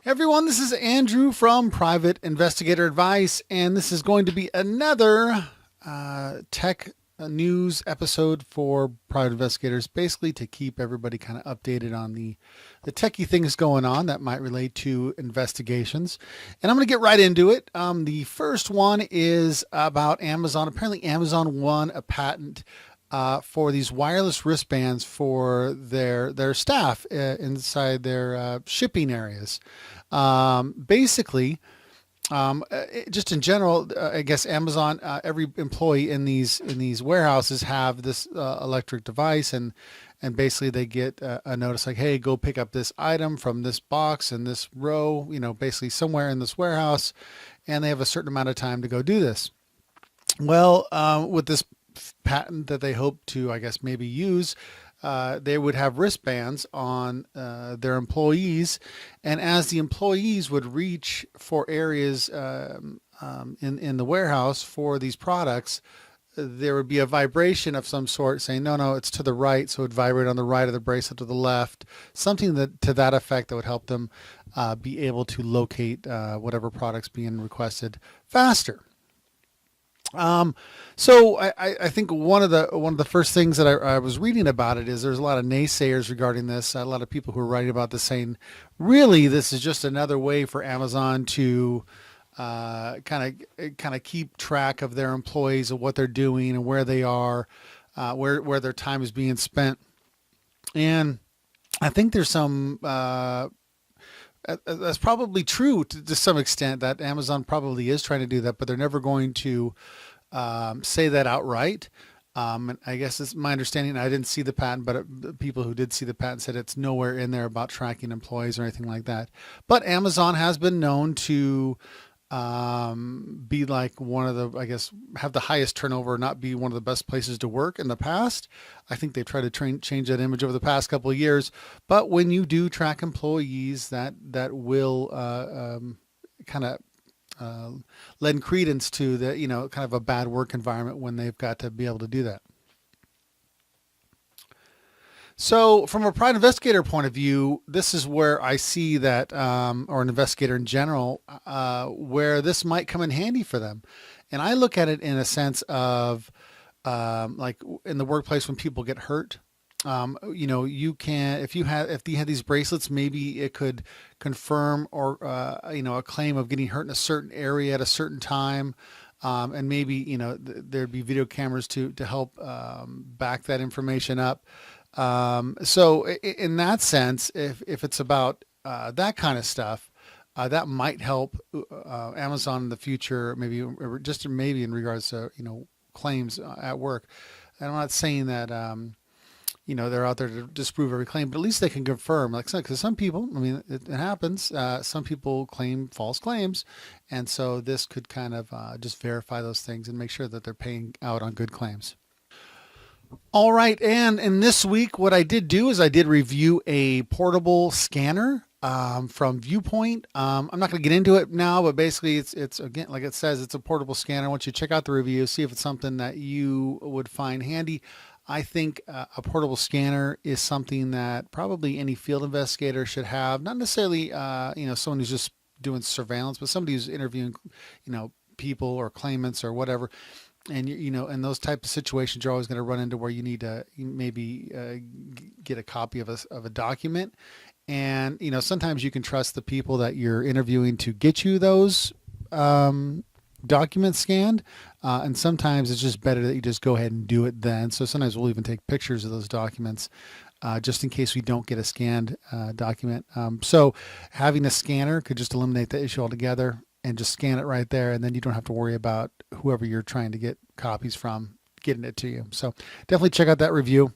Hey everyone, this is Andrew from Private Investigator Advice, and this is going to be another tech news episode for private investigators, basically to keep everybody kind of updated on the techie things going on that might relate to investigations. And I'm going to get right into it. The first one is about Amazon. Apparently, Amazon won a patent for these wireless wristbands for their staff inside their shipping areas. Basically, just in general, I guess Amazon, every employee in these warehouses have this electric device, and basically they get a notice like, hey, go pick up this item from this box in this row, basically somewhere in this warehouse, and they have a certain amount of time to go do this. Well, with this patent that they hope to, I guess, maybe use, they would have wristbands on their employees, and as the employees would reach for areas in the warehouse for these products, there would be a vibration of some sort saying, no, it's to the right, so it would vibrate on the right of the bracelet to the left, something that to that effect that would help them be able to locate whatever products being requested faster. So I think one of the first things that I was reading about it is there's a lot of naysayers regarding this. A lot of people who are writing about this saying, really, this is just another way for Amazon to kind of keep track of their employees, of what they're doing and where they are, where their time is being spent. And I think there's some that's probably true to some extent, that Amazon probably is trying to do that, but they're never going to say that outright. And I guess it's my understanding. I didn't see the patent, but people who did see the patent said it's nowhere in there about tracking employees or anything like that. But Amazon has been known to be like one of the, I guess, have the highest turnover, not be one of the best places to work in the past. I think they've tried to change that image over the past couple of years. But when you do track employees, that will kind of lend credence to the, kind of a bad work environment when they've got to be able to do that. So from a private investigator point of view, this is where I see that, or an investigator in general, where this might come in handy for them. And I look at it in a sense of, like in the workplace when people get hurt, you can, if you had these bracelets, maybe it could confirm or, a claim of getting hurt in a certain area at a certain time. And maybe, there'd be video cameras to help, back that information up. So in that sense, if it's about that kind of stuff, that might help Amazon in the future, maybe in regards to claims at work. And I'm not saying that they're out there to disprove every claim, but at least they can confirm. Like, because some people, I mean, it happens. Some people claim false claims, and so this could kind of just verify those things and make sure that they're paying out on good claims. All right, and in this week, what I did do is I did review a portable scanner from Viewpoint. I'm not going to get into it now, but basically it's again, like it says, it's a portable scanner. I want you to check out the review, see if it's something that you would find handy. I think a portable scanner is something that probably any field investigator should have. Not necessarily, someone who's just doing surveillance, but somebody who's interviewing, people or claimants or whatever. And in those types of situations, you're always going to run into where you need to maybe get a copy of a document. And sometimes you can trust the people that you're interviewing to get you those documents scanned, and sometimes it's just better that you just go ahead and do it then. So sometimes we'll even take pictures of those documents just in case we don't get a scanned document. So having a scanner could just eliminate the issue altogether, and just scan it right there, and then you don't have to worry about whoever you're trying to get copies from getting it to you. So definitely check out that review.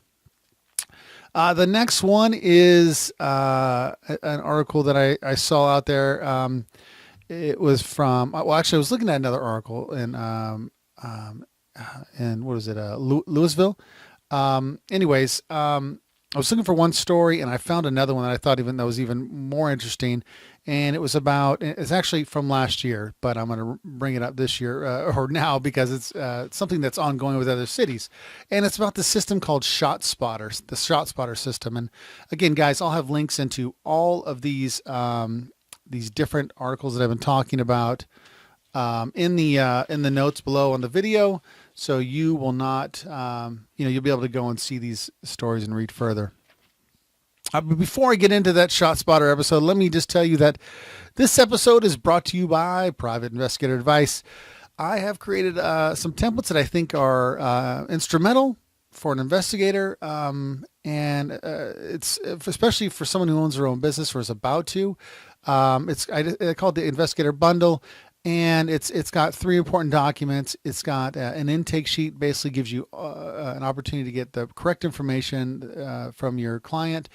The next one is an article that I saw out there. It was from, well, actually, I was looking at another article in what was it, Louisville. Anyways, I was looking for one story, and I found another one that I thought that was even more interesting. And it was it's actually from last year, but I'm going to bring it up this year or now because it's something that's ongoing with other cities. And it's about the system called ShotSpotter, the ShotSpotter system. And again, guys, I'll have links into all of these these different articles that I've been talking about in the notes below on the video, so you will not, you'll be able to go and see these stories and read further. But before I get into that ShotSpotter episode, let me just tell you that this episode is brought to you by Private Investigator Advice. I have created some templates that I think are instrumental for an investigator, and it's especially for someone who owns their own business or is about to. I call it the Investigator Bundle, and it's got 3 important documents. It's got an intake sheet, basically gives you an opportunity to get the correct information from your client.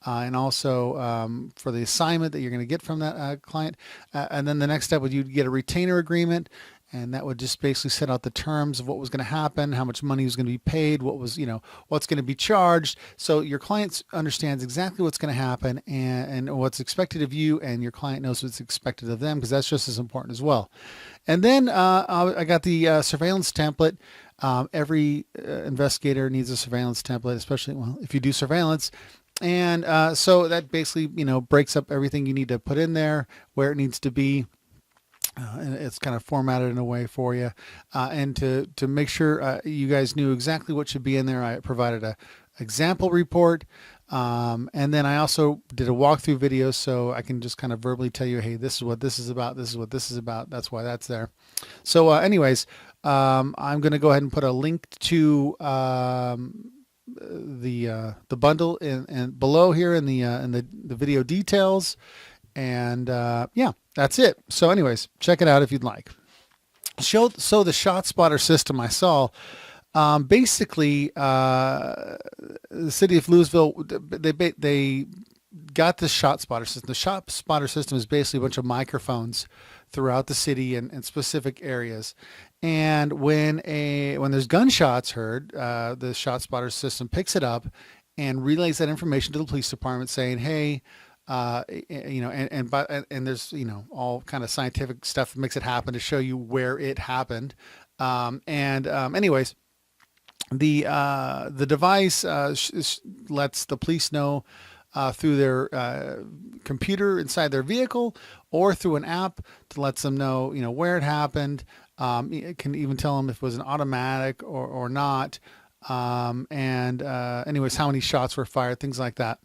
And also for the assignment that you're going to get from that client. And then the next step would you'd get a retainer agreement, and that would just basically set out the terms of what was going to happen, how much money was going to be paid, what was, what's going to be charged. So your client understands exactly what's going to happen and what's expected of you, and your client knows what's expected of them, because that's just as important as well. And then I got the surveillance template. Every investigator needs a surveillance template, especially if you do surveillance. And so that basically, breaks up everything you need to put in there, where it needs to be. And it's kind of formatted in a way for you. And to make sure you guys knew exactly what should be in there, I provided a example report. And then I also did a walkthrough video, so I can just kind of verbally tell you, hey, this is what this is about. This is what this is about. That's why that's there. So anyways, I'm going to go ahead and put a link to the bundle and below here in the video details, and yeah, that's it. So anyways, check it out if you'd like. So the ShotSpotter system I saw, basically the city of Louisville, they got the ShotSpotter system. The ShotSpotter system is basically a bunch of microphones throughout the city and specific areas. And when there's gunshots heard, the ShotSpotter system picks it up and relays that information to the police department, saying, "Hey, and there's all kind of scientific stuff that makes it happen to show you where it happened." Anyways, the device lets the police know through their computer inside their vehicle, or through an app to let them know, where it happened. It can even tell them if it was an automatic or not. Anyways, how many shots were fired, things like that.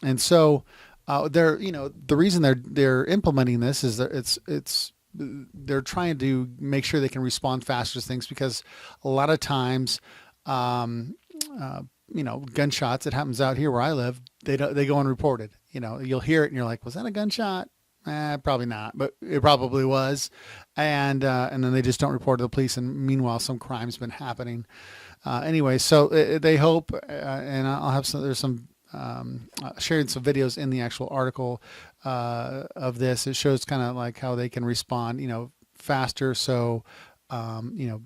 And so the reason they're implementing this is that they're trying to make sure they can respond faster to things, because a lot of times, gunshots, it happens out here where I live, they go unreported. You'll hear it and you're like, was that a gunshot? Probably not, but it probably was. And then they just don't report to the police. And meanwhile, some crime's been happening. Anyway, so they hope, and I'll have there's some, sharing some videos in the actual article of this. It shows kind of like how they can respond, faster. So, the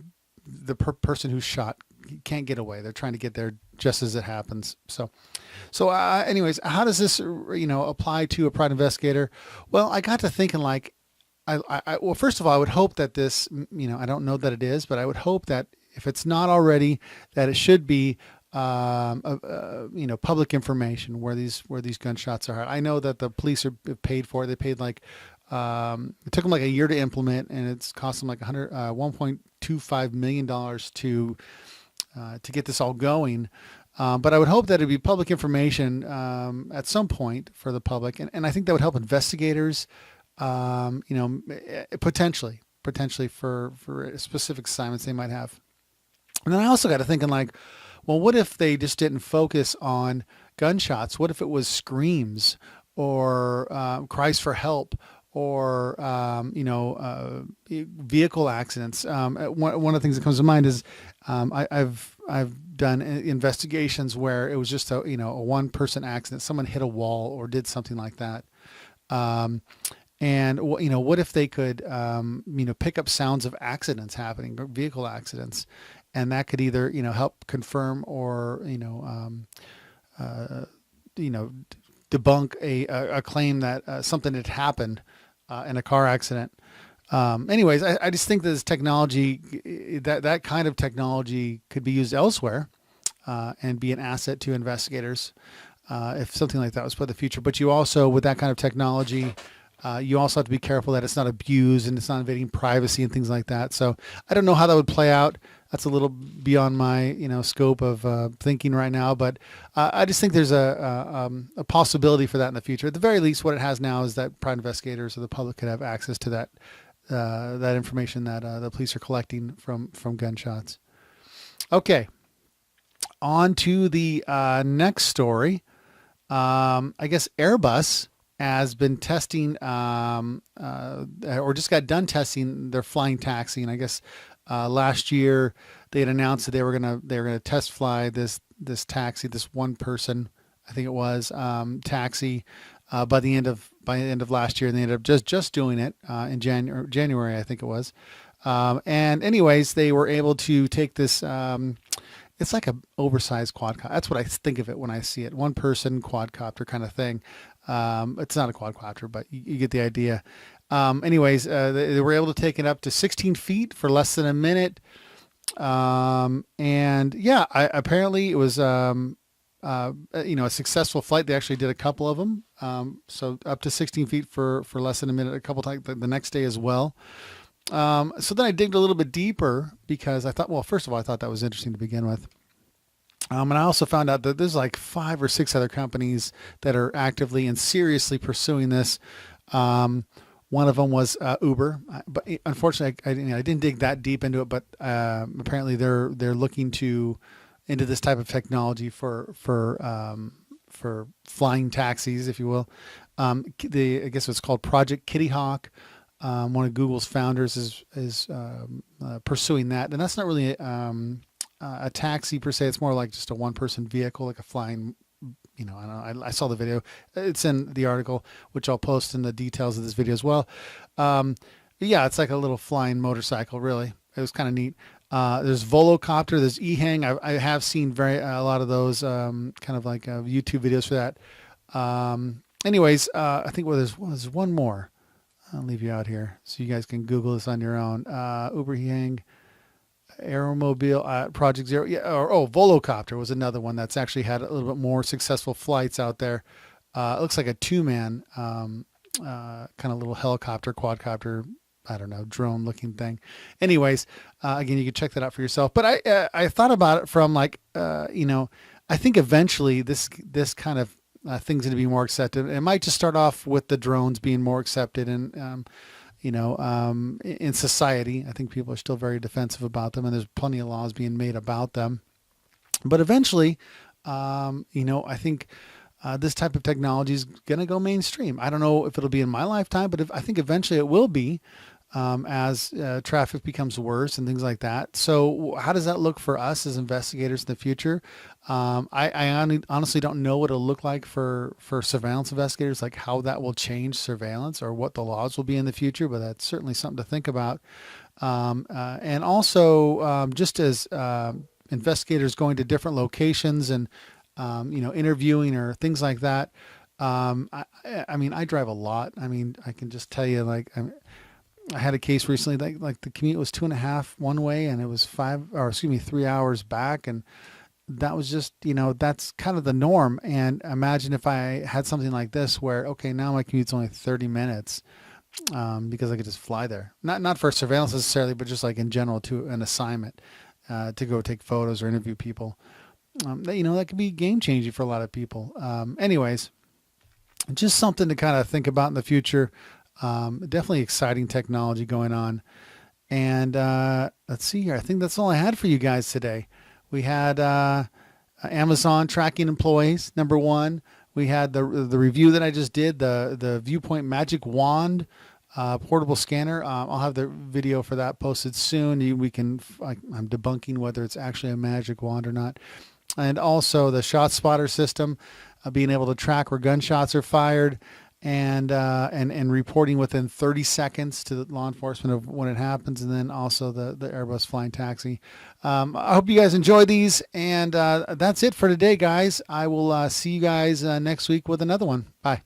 person who's shot can't get away. They're trying to get there just as it happens. So anyways, how does this, apply to a private investigator? Well, I got to thinking, like, well, first of all, I would hope that this, I don't know that it is, but I would hope that if it's not already, that it should be, public information where these gunshots are heard. I know that the police are paid for it. They paid it took them like a year to implement, and it's cost them like $1.25 million to get this all going. But I would hope that it'd be public information at some point for the public, and I think that would help investigators, potentially for specific assignments they might have. And then I also got to thinking, like, well, what if they just didn't focus on gunshots? What if it was screams or cries for help, or vehicle accidents? One of the things that comes to mind is I've done investigations where it was just a one-person accident. Someone hit a wall or did something like that. And what if they could pick up sounds of accidents happening, vehicle accidents, and that could either help confirm or debunk a claim that something had happened in a car accident. Anyways, I just think that this technology, that kind of technology, could be used elsewhere and be an asset to investigators if something like that was put in the future. But you also, with that kind of technology, You also have to be careful that it's not abused and it's not invading privacy and things like that. So I don't know how that would play out. That's a little beyond my scope of thinking right now, but I just think there's a possibility for that in the future. At the very least, what it has now is that private investigators or the public could have access to that information that the police are collecting from gunshots. Okay, on to the next story. I guess Airbus has been testing, or just got done testing their flying taxi. And I guess last year they had announced that they were gonna test fly this taxi, this one person, I think it was, taxi, by the end of last year, and they ended up just doing it in January, I think it was. And anyways, they were able to take this. It's like an oversized quadcopter. That's what I think of it when I see it. One person quadcopter kind of thing. It's not a quadcopter, but you get the idea. Anyways, they were able to take it up to 16 feet for less than a minute. And yeah, apparently it was, a successful flight. They actually did a couple of them. So up to 16 feet for less than a minute, a couple times the next day as well. So then I digged a little bit deeper because I thought, well, first of all, I thought that was interesting to begin with. And I also found out that there's like 5 or 6 other companies that are actively and seriously pursuing this. One of them was Uber, but unfortunately, I didn't dig that deep into it. But apparently, they're looking into this type of technology for flying taxis, if you will. I guess it's called Project Kitty Hawk. One of Google's founders is pursuing that, and that's not really a taxi per se. It's more like just a one-person vehicle, like a flying. I don't know. I saw the video. It's in the article, which I'll post in the details of this video as well. Yeah, it's like a little flying motorcycle. Really, it was kind of neat. There's Volocopter. There's eHang. I have seen a lot of those kind of like YouTube videos for that. Anyways, I think there's one more. I'll leave you out here so you guys can Google this on your own. Uber eHang, Aeromobile, Project Zero. Yeah, Volocopter was another one that's actually had a little bit more successful flights out there. It looks like a 2-man kind of little helicopter, quadcopter, I don't know, drone looking thing. Anyways, again, you can check that out for yourself. But I thought about it from like, I think eventually this kind of things going to be more accepted. It might just start off with the drones being more accepted and, in society. I think people are still very defensive about them, and there's plenty of laws being made about them. But eventually, I think this type of technology is going to go mainstream. I don't know if it'll be in my lifetime, but I think eventually it will be. As traffic becomes worse and things like that. So how does that look for us as investigators in the future? I honestly don't know what it'll look like for surveillance investigators, like how that will change surveillance or what the laws will be in the future, but that's certainly something to think about. And also just as investigators going to different locations and, interviewing or things like that. I mean, I drive a lot. I mean, I can just tell you, like, I had a case recently, like the commute was 2.5 one way and it was 3 hours back. And that was just, that's kind of the norm. And imagine if I had something like this where, okay, now my commute's only 30 minutes, because I could just fly there. Not for surveillance necessarily, but just like in general to an assignment, to go take photos or interview people. That could be game changing for a lot of people. Anyways, just something to kind of think about in the future. Definitely exciting technology going on. And let's see here. I think that's all I had for you guys today. We had Amazon tracking employees, number 1. We had the review that I just did, the Viewpoint Magic Wand portable scanner. I'll have the video for that posted soon. I'm debunking whether it's actually a magic wand or not. And also the ShotSpotter system, being able to track where gunshots are fired. And reporting within 30 seconds to the law enforcement of when it happens, and then also the Airbus flying taxi. I hope you guys enjoy these, and that's it for today, guys. I will see you guys next week with another one. Bye.